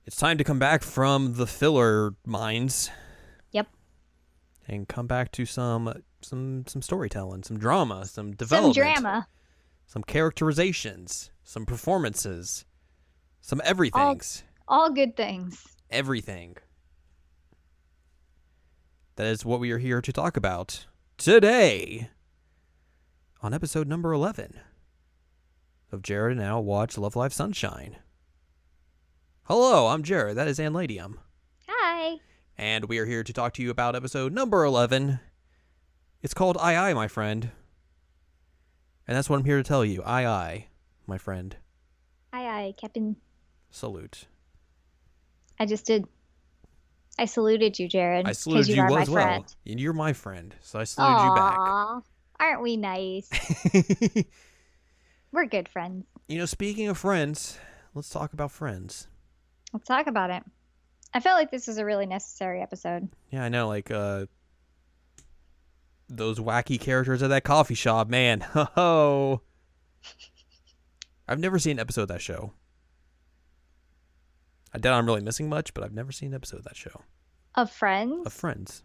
It's time to come back from the filler mines Yep. and come back to some storytelling, some drama, some Some development, drama. some characterizations, some performances, some All everythings. all good things. Everything. That is what we are here to talk about today on episode number 11 of Jared and Al Watch Love Life Sunshine. Hello, I'm Jared. That is Ann Ladium. Hi. And we are here to talk to you about episode number 11. It's called Aye, my friend. And that's what I'm here to tell you. Aye, my friend. Aye, Captain. Salute. I just did. I saluted you, Jared. I saluted you are my as well. friend. And you're my friend, so I saluted you back. Aw, aren't we nice? We're good friends. You know, speaking of friends, let's talk about friends. Let's talk about it. I felt like this is a really necessary episode. Yeah, I know, like, those wacky characters at that coffee shop, man. Ho-ho. I've never seen an episode of that show. I doubt I'm really missing much, but I've never seen an episode of that show. Of Friends? Of Friends.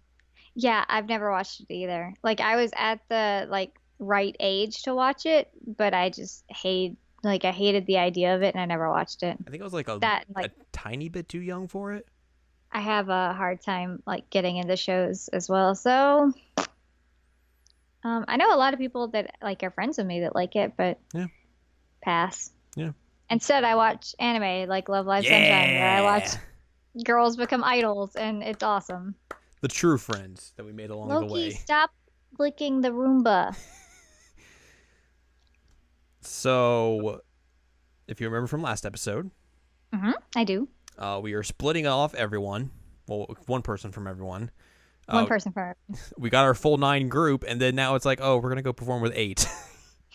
Yeah, I've never watched it either. Like, I was at the, right age to watch it, but I just I hated the idea of it, and I never watched it. I think I was, like, a tiny bit too young for it. I have a hard time, getting into shows as well, so... I know a lot of people that are friends with me that like it, but yeah, pass. Yeah. Instead, I watch anime like Love Live Sunshine, where I watch girls become idols, and it's awesome. The true friends that we made along the way. Loki, stop licking the Roomba. So, if you remember from last episode, I do. We are splitting off everyone. Well, one person from everyone. One person for We got our full 9 group, and then now it's like, oh, we're gonna go perform with 8.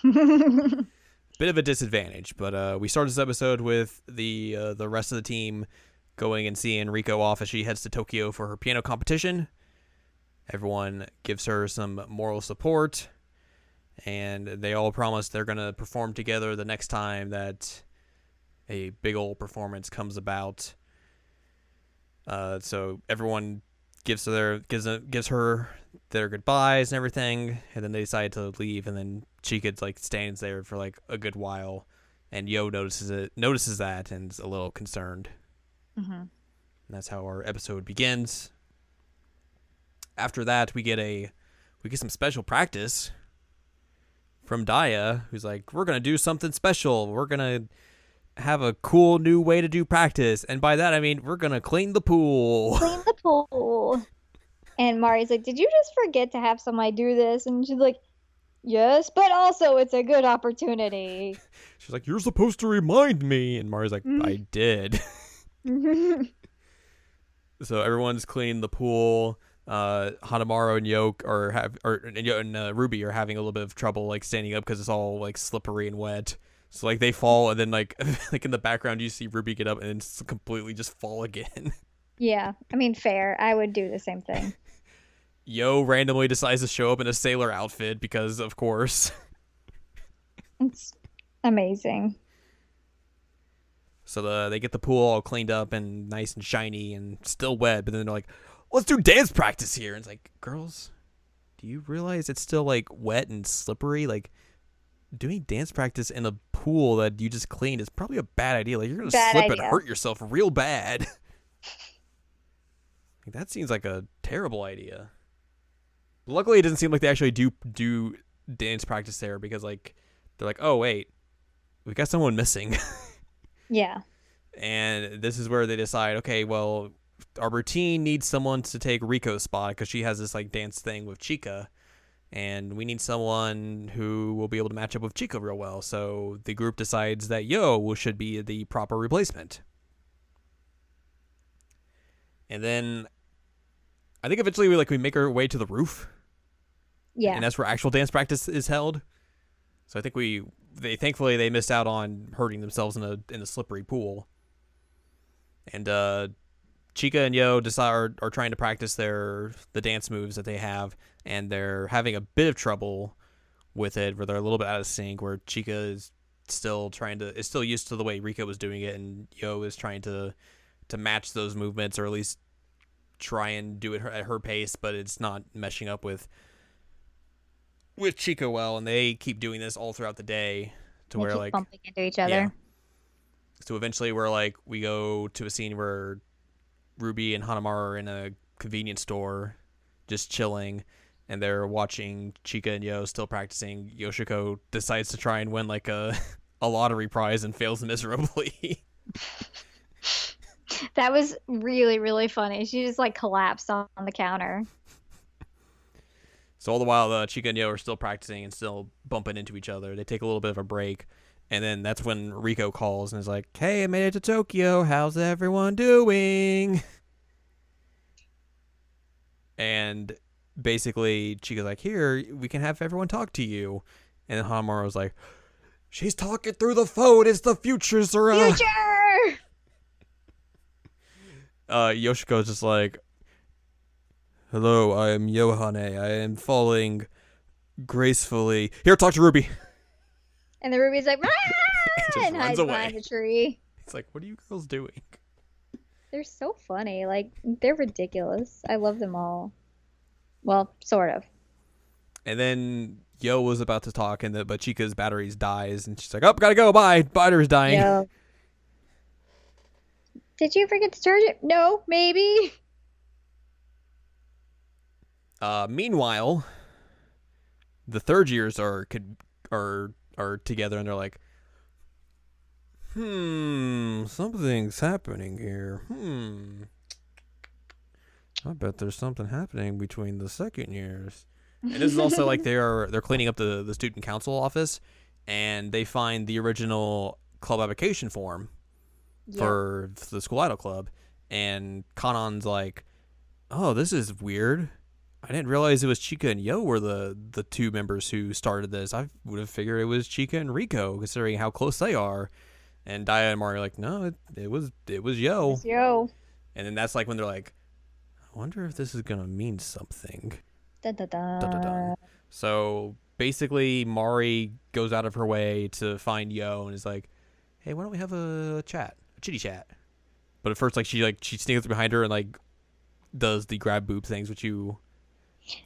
Bit of a disadvantage, but we started this episode with the rest of the team going and seeing Riko off as she heads to Tokyo for her piano competition. Everyone gives her some moral support, and they all promise they're gonna perform together the next time that a big old performance comes about. So everyone gives her their goodbyes and everything, and then they decide to leave, and then Chika stands there for a good while, and Yo notices that and is a little concerned. And that's how our episode begins. After that, we get some special practice from Daya, who's like, we're gonna do something special. We're gonna have a cool new way to do practice, and by that I mean we're gonna clean the pool. Clean the pool. And Mari's like, did you just forget to have somebody do this? And she's like, yes, but also it's a good opportunity. She's like, you're supposed to remind me. And Mari's like, I did. So everyone's cleaning the pool. Hanamaru and Yoke and Ruby are having a little bit of trouble standing up because it's all slippery and wet. So they fall, and then in the background you see Ruby get up and then completely just fall again. Yeah, I mean, fair. I would do the same thing. Yo randomly decides to show up in a sailor outfit because, of course. It's amazing. So they get the pool all cleaned up and nice and shiny and still wet, but then they're like, let's do dance practice here. And it's like, girls, do you realize it's still wet and slippery? Doing dance practice in a pool that you just cleaned is probably a bad idea. You're going to slip and hurt yourself real bad. That seems like a terrible idea. Luckily, it doesn't seem like they actually do dance practice there because they're like, oh wait, we got someone missing. Yeah. And this is where they decide, okay, well, our routine needs someone to take Riko's spot because she has this dance thing with Chika, and we need someone who will be able to match up with Chika real well. So the group decides that Yo should be the proper replacement. And then I think eventually we make our way to the roof. Yeah. And that's where actual dance practice is held. So I think thankfully they missed out on hurting themselves in a slippery pool. And Chika and Yo are trying to practice the dance moves that they have, and they're having a bit of trouble with it, where they're a little bit out of sync, where Chika is still used to the way Rika was doing it, and Yo is trying to to match those movements, or at least try and do it at her pace, but it's not meshing up with Chica well, and they keep doing this all throughout the day to They where keep like bumping into each yeah. other. So eventually we're like we go to a scene where Ruby and Hanamaru are in a convenience store just chilling, and they're watching Chica and Yo still practicing. Yoshiko decides to try and win like a lottery prize and fails miserably. That was really, really funny. She just like collapsed on the counter. So all the while, Chica and Yo are still practicing and still bumping into each other. They take a little bit of a break, and then that's when Riko calls and is like, "Hey, I made it to Tokyo. How's everyone doing?" And basically, Chica's like, "Here, we can have everyone talk to you." And then Hanamaru's like, "She's talking through the phone. It's the future, Zura." Future! Yoshiko's just like, "Hello, I am Yohane. I am falling gracefully. Here, talk to Ruby." And the Ruby's like, Just and runs hides away. behind the tree. It's like, what are you girls doing? They're so funny. Like, they're ridiculous. I love them all. Well, sort of. And then Yo was about to talk, but Chica's batteries dies, and she's like, "Oh, gotta go. Bye. Battery's dying." Yo. Did you forget to charge it? No, maybe. Meanwhile, the third years are together, and they're like, something's happening here. I bet there's something happening between the second years. And this is also like they're cleaning up the student council office, and they find the original club application form for the School Idol Club, and Kanon's like, "Oh, this is weird. I didn't realize it was Chica and Yo were the two members who started this. I would have figured it was Chica and Riko, considering how close they are." And Daya and Mari are like, "No, it was Yo." It's Yo. And then that's like when they're like, "I wonder if this is gonna mean something." Dun, dun, dun. Dun, dun, dun. So basically, Mari goes out of her way to find Yo and is like, "Hey, why don't we have a chitty chat?" But at first, like she sneaks behind her and like does the grab boob things, which you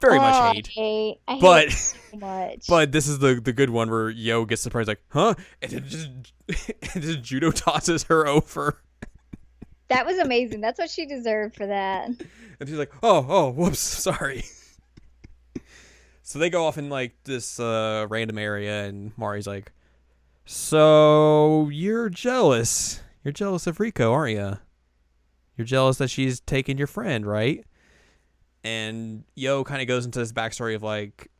very much hate. I But- hate it so much. But this is the good one where Yo gets surprised, like, "Huh?" And it just judo tosses her over. That was amazing. That's what she deserved for that. And she's like, oh, whoops, sorry." So they go off in like this random area, and Mari's like, "So you're jealous? You're jealous of Riko, aren't you? You're jealous that she's taken your friend, right?" And Yo kind of goes into this backstory of like,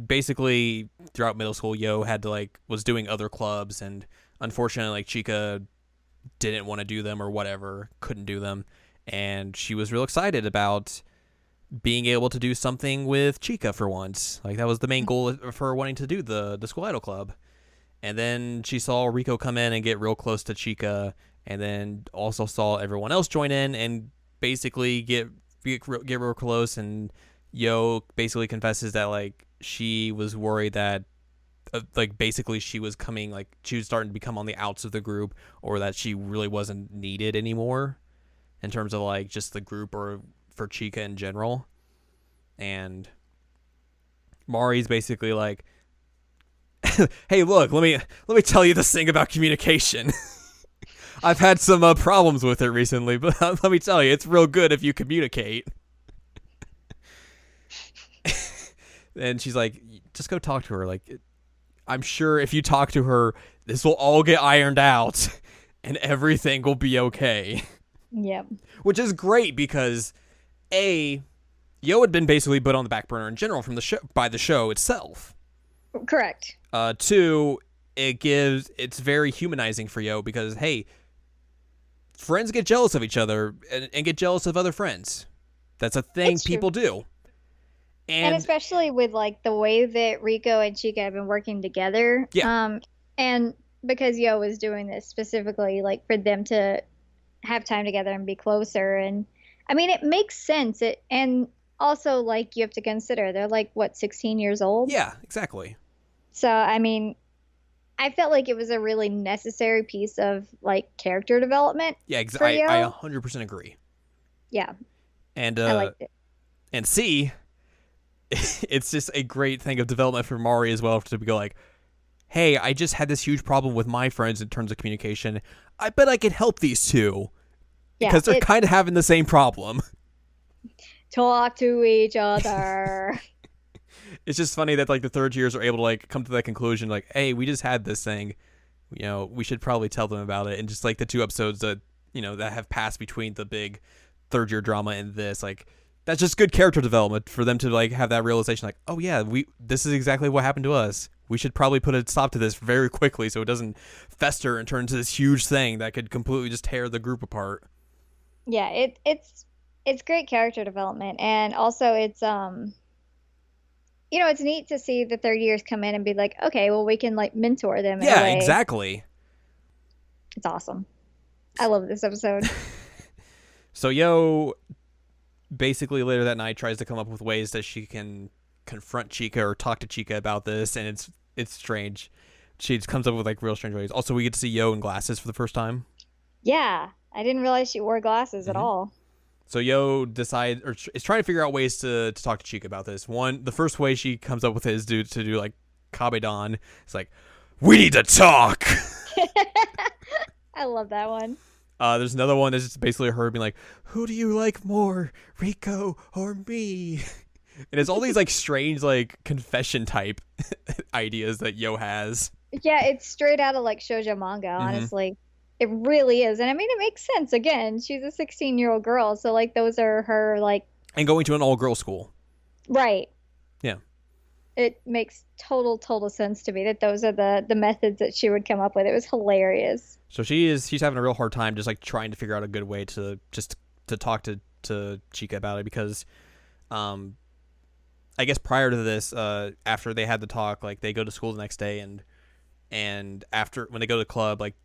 basically throughout middle school, Yo had to was doing other clubs, and unfortunately, Chica didn't want to do them or whatever, couldn't do them, and she was real excited about being able to do something with Chica for once. Like, that was the main goal of her wanting to do the School Idol Club. And then she saw Riko come in and get real close to Chica, and then also saw everyone else join in and basically get real close. And Yo basically confesses that she was worried that basically she was starting to become on the outs of the group, or that she really wasn't needed anymore in terms of just the group or for Chica in general. And Mari's basically like, "Hey, look, let me tell you this thing about communication. I've had some problems with it recently, but let me tell you, it's real good if you communicate." And she's like, "Just go talk to her. I'm sure if you talk to her, this will all get ironed out and everything will be okay." Yep. Which is great because Yo had been basically put on the back burner in general from the show by the show itself. Correct. 2, it's very humanizing for Yo because, hey, friends get jealous of each other and get jealous of other friends. That's a thing It's true. people do. And especially with the way that Riko and Chica have been working together. Yeah. And because Yo was doing this specifically for them to have time together and be closer, and I mean it makes sense. And also you have to consider they're 16 years old. Yeah, exactly. So I mean I felt like it was a really necessary piece of like character development Yeah, for I Yo. 100% agree. Yeah, And I liked it. C, it's just a great thing of development for Mari as well to go like, hey, I just had this huge problem with my friends in terms of communication. I bet I could help these two Yeah, because they're kind of having the same problem. talk to each other. It's just funny that like the third years are able to like come to that conclusion like, hey, we just had this thing, we should probably tell them about it. And just like the 2 episodes that that have passed between the big third year drama and this, like, that's just good character development for them to like have that realization like, oh yeah, this is exactly what happened to us. We should probably put a stop to this very quickly so it doesn't fester and turn into this huge thing that could completely just tear the group apart. Yeah, it's great character development, and also it's neat to see the third years come in and be like, okay, well, we can like mentor them in a Yeah, way. exactly. It's awesome. I love this episode. So Yo basically later that night tries to come up with ways that she can confront Chika or talk to Chika about this, and it's strange. She comes up with like real strange ways. Also, we get to see Yo in glasses for the first time. Yeah, I didn't realize she wore glasses at all. So Yo decides or is trying to figure out ways to talk to Chika about this. The first way she comes up with is to do like Kabedon. It's like, we need to talk. I love that one. There's another one that's just basically her being like, who do you like more, Rico or me? And it's all these like strange like confession type ideas that Yo has. Yeah, it's straight out of like shoujo manga, honestly. It really is. And I mean, it makes sense. Again, she's a 16-year-old girl, so like those are her like, and going to an all-girl school. right. Yeah. It makes total sense to me that those are the methods that she would come up with. It was hilarious. So she's having a real hard time just like trying to figure out a good way to talk to Chika about it because I guess prior to this, after they had the talk, like they go to school the next day and after when they go to the club, like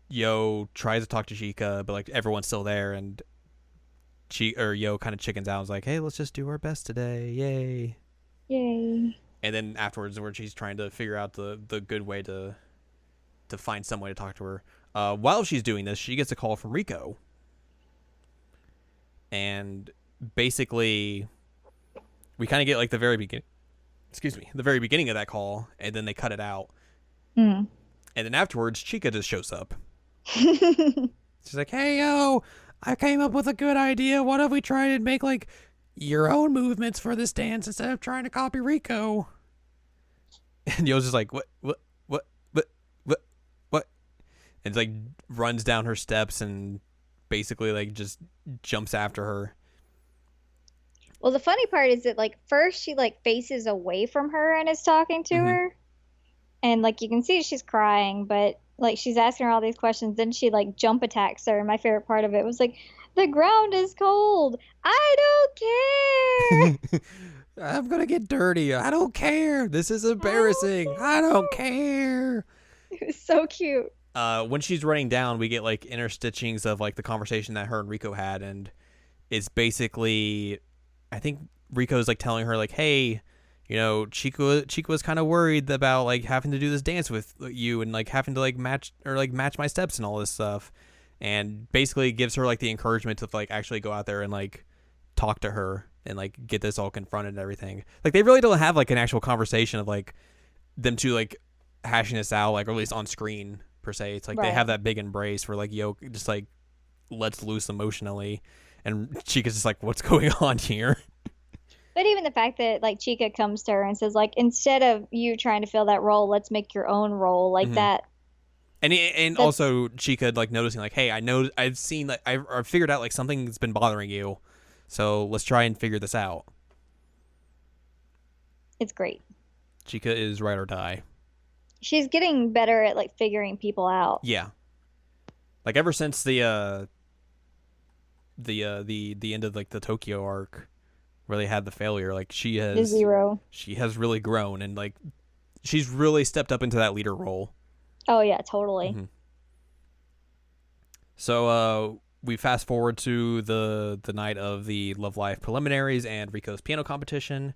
Yo tries to talk to Chika, but like everyone's still there and Yo kind of chickens out and is like, hey, let's just do our best today. Yay. And then afterwards, where she's trying to figure out the good way to find some way to talk to her. While she's doing this, she gets a call from Rico. And basically, we kind of get like the very beginning of that call, and then they cut it out. Mm. And then afterwards, Chika just shows up. She's like, hey, Yo, I came up with a good idea. What if we try and make like your own movements for this dance instead of trying to copy Rico? And Yo's just like, what? And like runs down her steps and basically like just jumps after her. Well, the funny part is that like first she like faces away from her and is talking to her. And like you can see she's crying, but like she's asking her all these questions, then she like jump attacks her. And my favorite part of it was like, the ground is cold. I don't care. I'm gonna get dirty. I don't care. This is embarrassing. I don't care. It was so cute. When she's running down, we get like interstitchings of like the conversation that her and Rico had, and it's basically, I think Rico's like telling her like, hey, Chika was kind of worried about like having to do this dance with you and like having to like match my steps and all this stuff, and basically gives her like the encouragement to like actually go out there and like talk to her and like get this all confronted and everything. Like they really don't have like an actual conversation of like them two like hashing this out, like, or at least on screen per se. It's like they have that big embrace where like Yo just like lets loose emotionally, and Chika's just like, what's going on here? But even the fact that like Chika comes to her and says like, instead of you trying to fill that role, let's make your own role, like that. And also Chika like noticing like, hey, I know I've seen like I've figured out like something's been bothering you, so let's try and figure this out. It's great. Chika is ride or die. She's getting better at like figuring people out. Yeah. Like ever since the end of like the Tokyo arc where they had the failure, like she has really grown and like she's really stepped up into that leader role. Oh yeah, totally. So we fast forward to the night of the Love Live preliminaries and Rico's piano competition.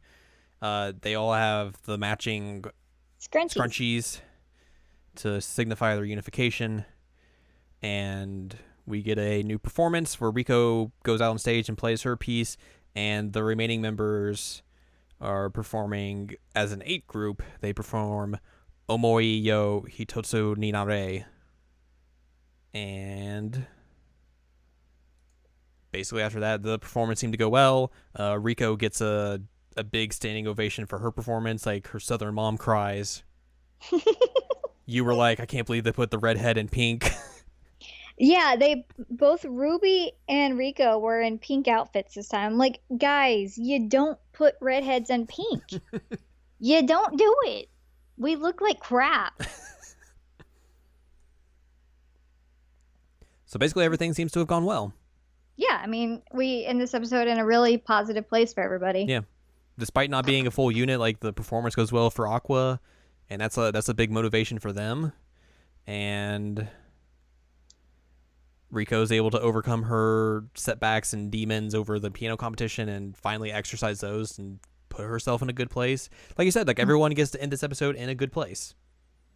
They all have the matching scrunchies to signify their unification. And we get a new performance where Riko goes out on stage and plays her piece, and the remaining members are performing as an 8 group. They perform Omoi yo Hitotsu ni Nare. And basically after that, the performance seemed to go well. Riko gets a big standing ovation for her performance. Like, her southern mom cries. You were like, I can't believe they put the redhead in pink. Yeah, they both Ruby and Riko were in pink outfits this time. Like, guys, you don't put redheads in pink. You don't do it. We look like crap. So basically everything seems to have gone well. Yeah, I mean, we end this episode in a really positive place for everybody. Yeah. Despite not being a full unit, like, the performance goes well for Aqua, and that's a big motivation for them. And Riko's able to overcome her setbacks and demons over the piano competition and finally exercise those and put herself in a good place. Like you said, like, everyone gets to end this episode in a good place.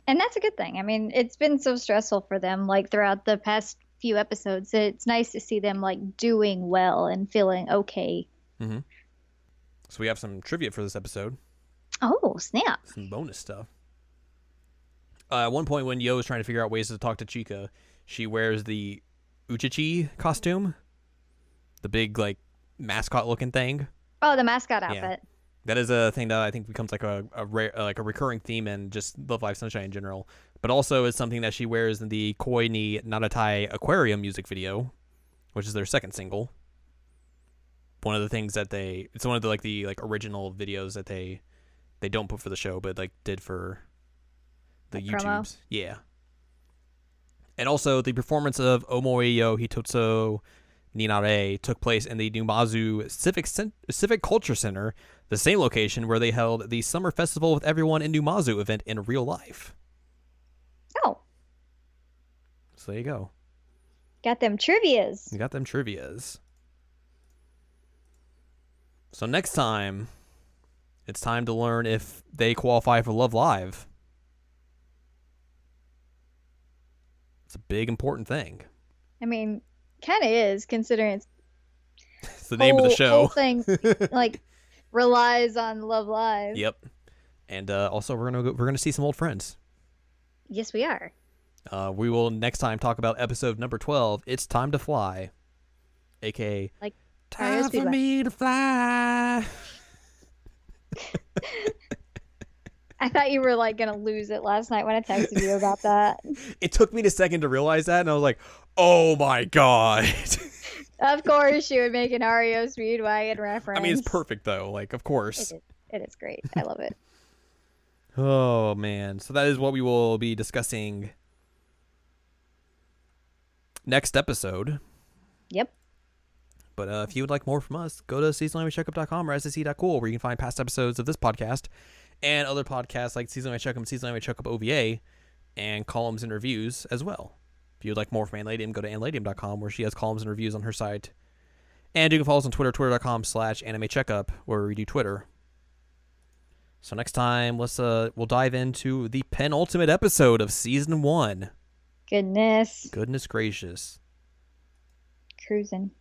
And that's a good thing. I mean, it's been so stressful for them, like, throughout the past few episodes. It's nice to see them, like, doing well and feeling okay. Mm-hmm. So we have some trivia for this episode. Oh, snap. Some bonus stuff. At one point when Yo is trying to figure out ways to talk to Chika, she wears the Uchichi costume. The big, like, mascot-looking thing. Oh, the mascot outfit. Yeah. That is a thing that I think becomes like a recurring theme in just Love Live Sunshine in general. But also is something that she wears in the Koi ni Naratai Aquarium music video, which is their second single. One of the things that it's one of the original videos that they don't put for the show, but, like, did for the YouTubes. Promo. Yeah. And also the performance of Omoi yo Hitotsu ni Nare took place in the Numazu Civic Culture Center, the same location where they held the Summer Festival with Everyone in Numazu event in real life. Oh. So there you go. Got them trivias. You got them trivias. So next time, it's time to learn if they qualify for Love Live. It's a big, important thing. I mean, kind of is, considering it's the name of the show. Whole thing, like, relies on Love Live. Yep. And also, we're gonna see some old friends. Yes, we are. We will next time talk about episode number 12. It's Time to Fly, aka like Time for Me to Fly. I thought you were, like, gonna lose it last night when I texted you about that. It took me a second to realize that, and I was like, "Oh my god!" Of course, you would make an REO Speedwagon reference. I mean, it's perfect though. Like, of course, it is great. I love it. Oh man, so that is what we will be discussing next episode. Yep. But if you would like more from us, go to seasonlanguagecheckup.com or ssc.cool, where you can find past episodes of this podcast and other podcasts like Season Language Checkup, Season Language Checkup OVA, and columns and reviews as well. If you would like more from Anladium, go to anladium.com, where she has columns and reviews on her site. And you can follow us on Twitter, twitter.com/animecheckup, where we do Twitter. So next time, we'll dive into the penultimate episode of Season 1. Goodness gracious. Cruising.